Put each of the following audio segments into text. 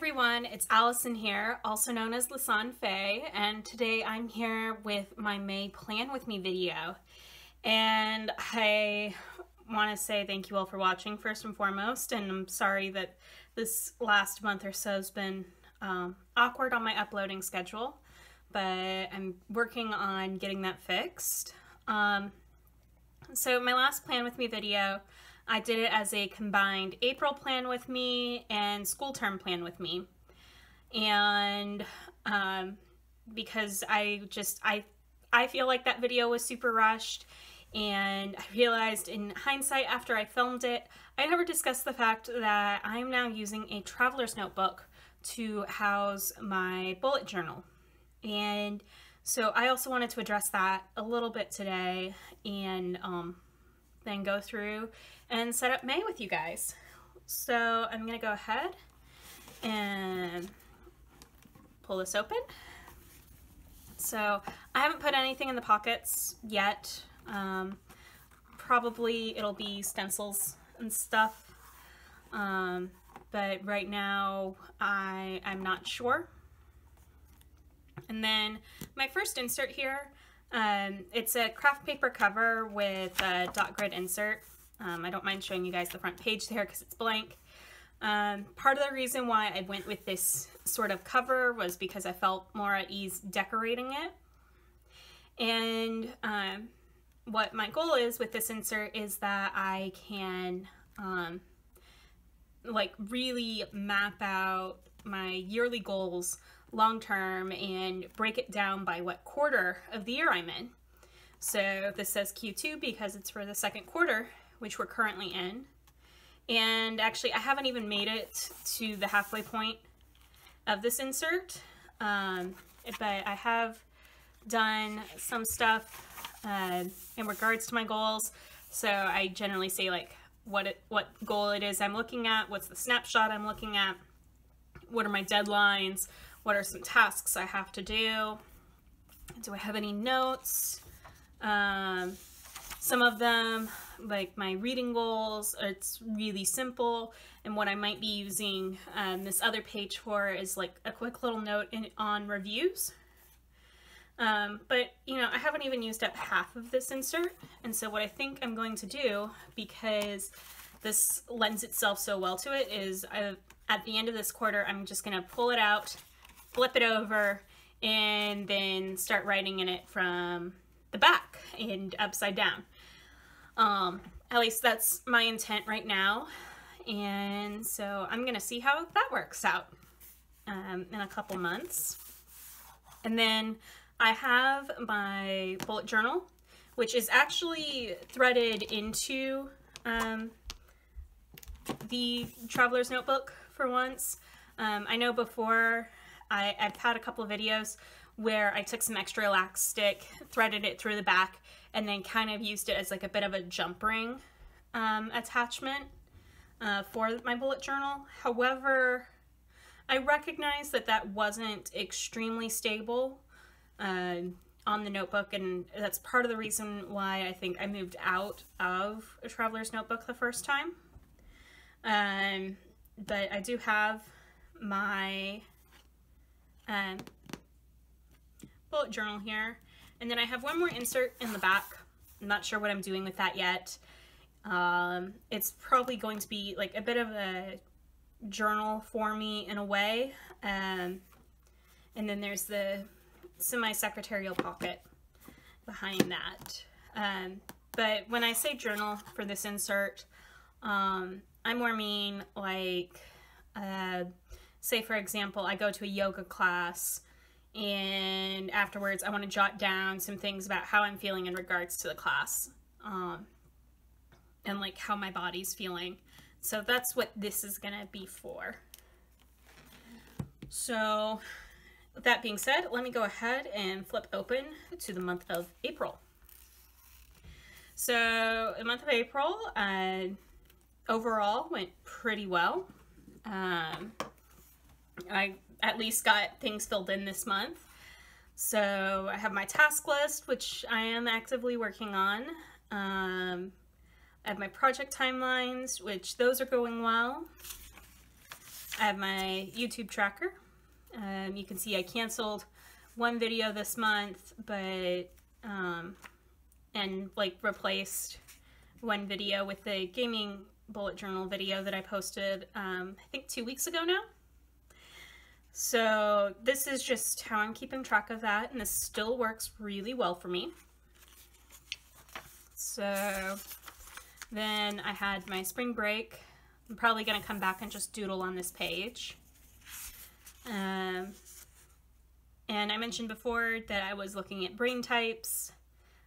everyone, it's Allison here, also known as Lasan Faye, and today I'm here with my May Plan With Me video. And I want to say thank you all for watching first and foremost, and I'm sorry that this last month or so has been awkward on my uploading schedule, but I'm working on getting that fixed. So my last Plan With Me video, I did it as a combined April Plan With Me and school term Plan With Me. And because I feel like that video was super rushed, and I realized in hindsight after I filmed it, I never discussed the fact that I'm now using a traveler's notebook to house my bullet journal. And so I also wanted to address that a little bit today and then go through and set up May with you guys. So I'm gonna go ahead and pull this open. So I haven't put anything in the pockets yet. Probably it'll be stencils and stuff, but right now I'm not sure. And then my first insert here, it's a craft paper cover with a dot grid insert. I don't mind showing you guys the front page there because it's blank. Part of the reason why I went with this sort of cover was because I felt more at ease decorating it. And what my goal is with this insert is that I can like really map out my yearly goals long term and break it down by what quarter of the year I'm in. So this says Q2 because it's for the second quarter, which we're currently in. And actually I haven't even made it to the halfway point of this insert, but I have done some stuff in regards to my goals. So I generally say like what goal it is I'm looking at, what's the snapshot I'm looking at, what are my deadlines, what are some tasks I have to do, do I have any notes. Some of them, like my reading goals, it's really simple, and what I might be using this other page for is like a quick little note on reviews. But you know, I haven't even used up half of this insert, and so what I think I'm going to do, because this lends itself so well to it, is at the end of this quarter I'm just going to pull it out, flip it over, and then start writing in it from the back and upside down. At least that's my intent right now, and so I'm gonna see how that works out in a couple months. And then I have my bullet journal, which is actually threaded into the traveler's notebook for once. I know before I've had a couple of videos where I took some extra elastic, threaded it through the back, and then kind of used it as like a bit of a jump ring attachment for my bullet journal. However, I recognize that that wasn't extremely stable on the notebook, and that's part of the reason why I think I moved out of a traveler's notebook the first time. But I do have my bullet journal here, and then I have one more insert in the back. I'm not sure what I'm doing with that yet. It's probably going to be like a bit of a journal for me in a way, and then there's the semi-secretarial pocket behind that. But when I say journal for this insert, I more mean like say for example I go to a yoga class, and afterwards I want to jot down some things about how I'm feeling in regards to the class, and like how my body's feeling. So that's what this is gonna be for. So with that being said, let me go ahead and flip open to the month of April. So the month of April overall went pretty well. I at least got things filled in this month. So I have my task list, which I am actively working on. I have my project timelines, which those are going well. I have my YouTube tracker. You can see I canceled one video this month, but and like replaced one video with the gaming bullet journal video that I posted I think 2 weeks ago now. So this is just how I'm keeping track of that, and this still works really well for me. So then I had my spring break. I'm probably going to come back and just doodle on this page. And I mentioned before that I was looking at brain types.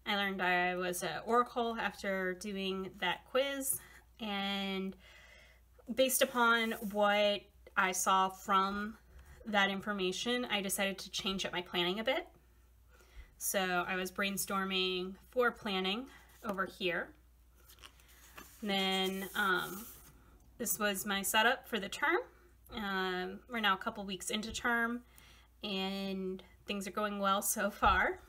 I learned I was an Oracle after doing that quiz, and based upon what I saw from that information, I decided to change up my planning a bit. So I was brainstorming for planning over here. And then this was my setup for the term. We're now a couple weeks into term, and things are going well so far.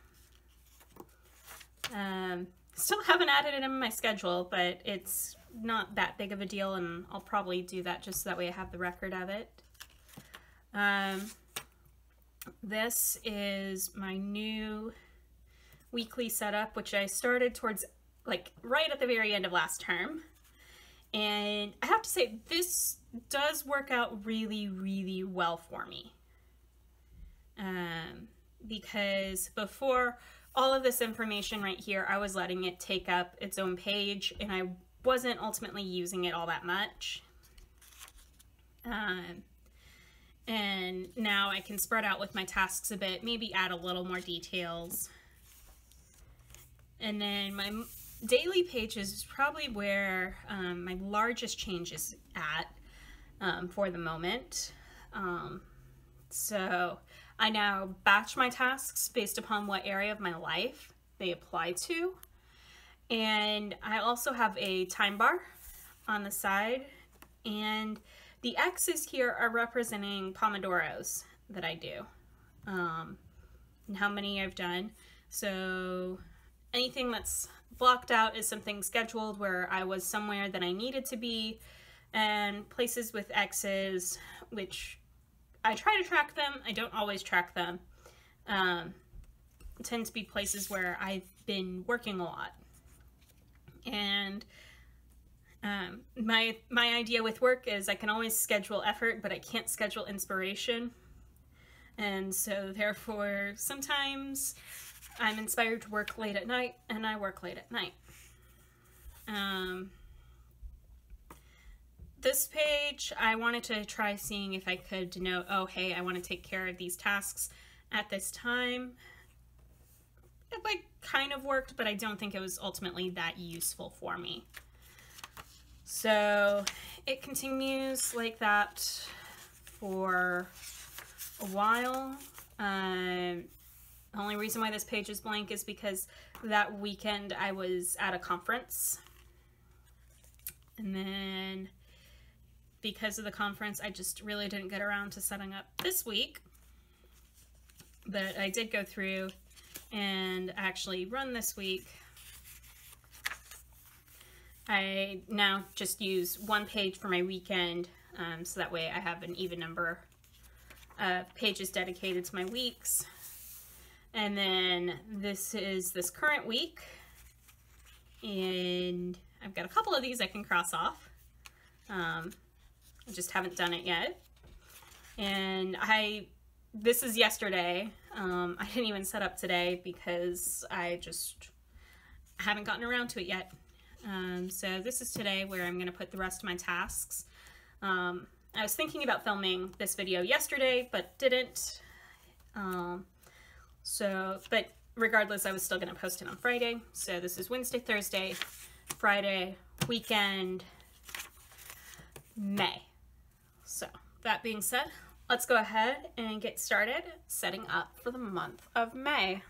Still haven't added it in my schedule, but it's not that big of a deal, and I'll probably do that just so that way I have the record of it. This is my new weekly setup, which I started towards like right at the very end of last term. And I have to say, this does work out really, really well for me. Because before all of this information right here, I was letting it take up its own page, and I wasn't ultimately using it all that much. And now I can spread out with my tasks a bit, maybe add a little more details. And then my daily pages is probably where my largest change is at for the moment. So I now batch my tasks based upon what area of my life they apply to. And I also have a time bar on the side, and the X's here are representing Pomodoros that I do, and how many I've done. So anything that's blocked out is something scheduled where I was somewhere that I needed to be, and places with X's, which I try to track them. I don't always track them. Tend to be places where I've been working a lot. And my idea with work is I can always schedule effort, but I can't schedule inspiration. And so therefore, sometimes I'm inspired to work late at night, and I work late at night. This page, I wanted to try seeing if I could denote, oh, hey, I want to take care of these tasks at this time. It like kind of worked, but I don't think it was ultimately that useful for me. So it continues like that for a while. The only reason why this page is blank is because that weekend I was at a conference. And then because of the conference, I just really didn't get around to setting up this week. But I did go through and actually run this week. I now just use one page for my weekend, so that way I have an even number of pages dedicated to my weeks. And then this is this current week, and I've got a couple of these I can cross off. I just haven't done it yet. And this is yesterday. I didn't even set up today because I just haven't gotten around to it yet. So this is today where I'm going to put the rest of my tasks. I was thinking about filming this video yesterday, but didn't. But regardless, I was still going to post it on Friday. So this is Wednesday, Thursday, Friday, weekend, May. So that being said, let's go ahead and get started setting up for the month of May.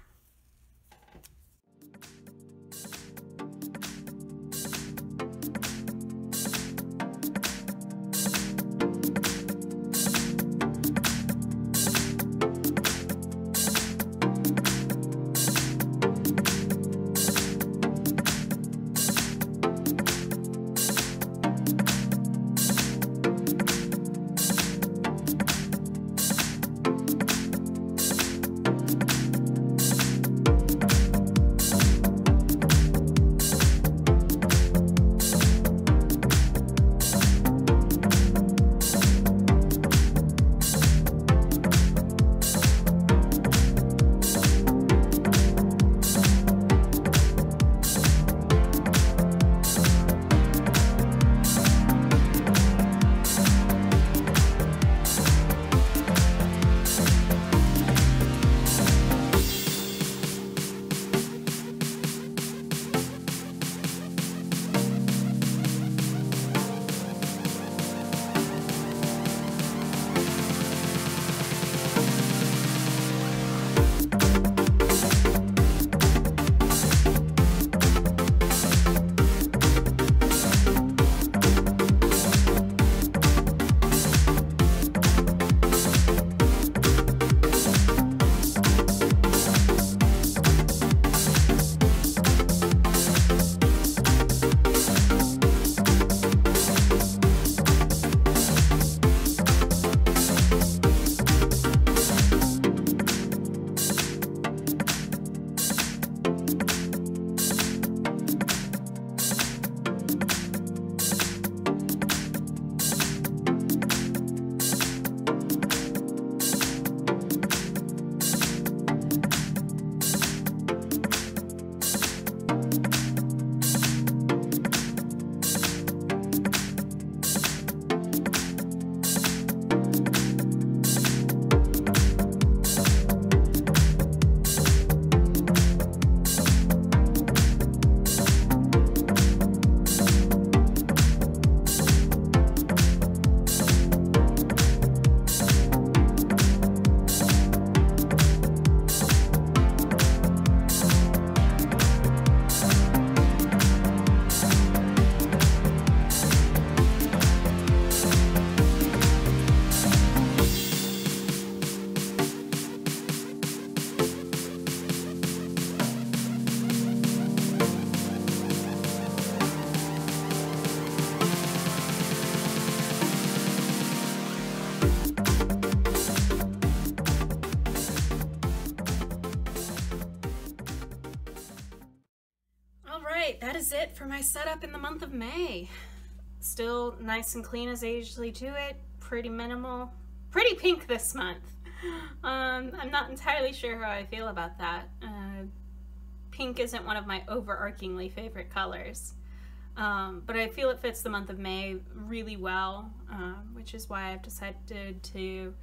right, that is it for my setup in the month of May. Still nice and clean as I usually do it, pretty minimal, pretty pink this month. I'm not entirely sure how I feel about that. Pink isn't one of my overarchingly favorite colors, but I feel it fits the month of May really well, which is why I've decided to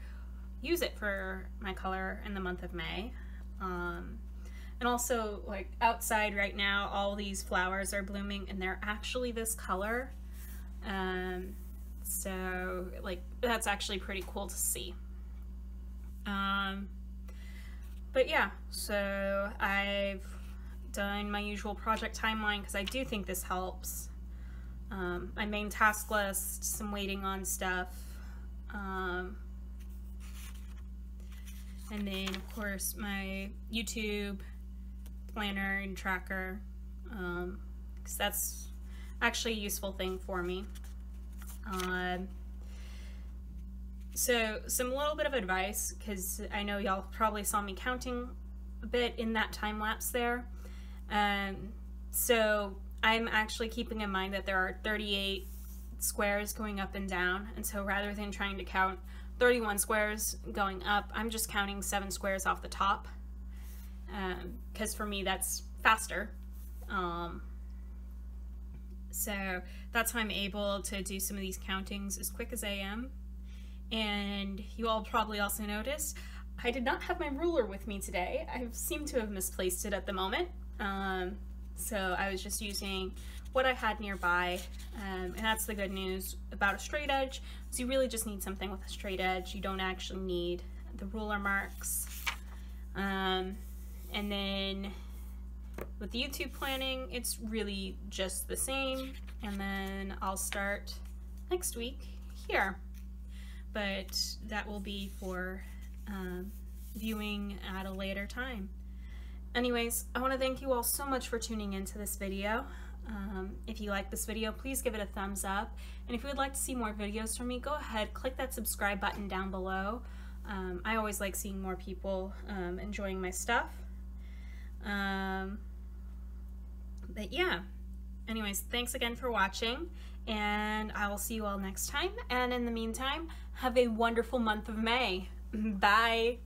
use it for my color in the month of May. And also, like, outside right now, all these flowers are blooming and they're actually this color. So, like, that's actually pretty cool to see. But yeah, so I've done my usual project timeline because I do think this helps. My main task list, some waiting on stuff. And then, of course, my YouTube planner and tracker, because that's actually a useful thing for me. So some little bit of advice, because I know y'all probably saw me counting a bit in that time lapse there. So I'm actually keeping in mind that there are 38 squares going up and down, and so rather than trying to count 31 squares going up, I'm just counting 7 squares off the top, because for me that's faster. So that's how I'm able to do some of these countings as quick as I am. And you all probably also noticed I did not have my ruler with me today. I seem to have misplaced it at the moment. So I was just using what I had nearby, and that's the good news about a straight edge. So you really just need something with a straight edge. You don't actually need the ruler marks. And then with the YouTube planning, it's really just the same. And then I'll start next week here. But that will be for viewing at a later time. Anyways, I want to thank you all so much for tuning into this video. If you like this video, please give it a thumbs up. And if you would like to see more videos from me, go ahead, click that subscribe button down below. I always like seeing more people enjoying my stuff. But yeah, anyways, thanks again for watching, and I will see you all next time. And in the meantime, have a wonderful month of May. Bye.